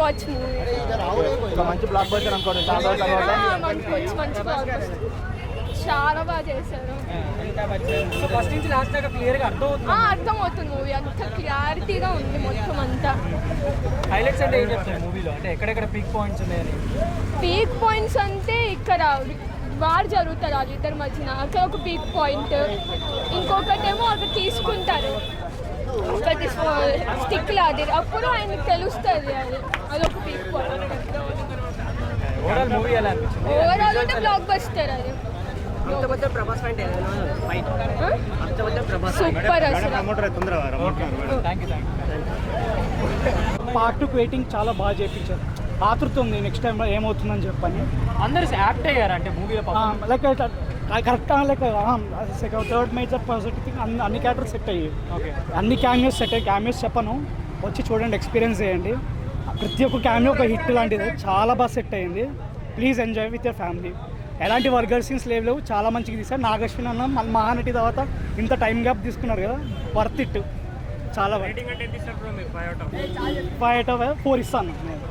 Watch movie. మంచి block buster అనుకోండి. మంచి బ్లాక్ బస్టర్, చాలా బాగా చేశారు. ఫస్ట్ నుంచి లాస్ట్ దాకా క్లియర్గా అర్థమవుతుంది మూవీ, అంత క్లారిటీగా ఉంది మొత్తం అంతా. హైలైట్స్ అంటే ఏం చెప్తారు మూవీలో, అంటే ఎక్కడెక్కడ పీక్ పాయింట్స్ ఉన్నాయని? పీక్ పాయింట్స్ అంటే ఇక్కడ వార్ జరుగుతుంది వాళ్ళిద్దరి మధ్యన, అక్కడ ఒక పీక్ పాయింట్. ఇంకొకటేమో అక్కడ తీసుకుంటారు ఒకటి స్టిక్ లాది, అప్పుడు ఆయనకు తెలుస్తుంది, అదొక పీక్ పాయింట్. ఓవరాల్ మూవీ ఎలా అనిపించింది? ఓవరాల్ అంటే బ్లాక్ బస్టర్ అది. సూపర్ అసలు. పార్ట్ 2 వెయిటింగ్ చాలా బాగా చేయించారు. ఆతృత ఉంది నెక్స్ట్ టైం ఏమవుతుందని చెప్పని. అందరూ యాక్ట్ అయ్యారు అంటే మూవీలో like correct like third major positive thing, అన్ని క్యారెక్టర్స్ సెట్ అయ్యాయి. ఓకే, అన్ని క్యామియోస్ సెట్ అయ్యి. క్యామియోస్ చెప్పను, వచ్చి చూడండి, ఎక్స్పీరియన్స్ చేయండి. ప్రతి ఒక్క క్యామియో ఒక హిట్ లాంటిది, చాలా బాగా సెట్ అయ్యింది. Please enjoy with your family. ఎలాంటి వర్గర్ సీన్స్ లేవు, చాలా మంచిగా తీశారు. నాగశ్విన్ అన్న మహానటి తర్వాత ఇంత టైం గ్యాప్ తీసుకున్నారు కదా, వర్త్ ఇట్. చాలా 5/4 ఇస్తాను నేను.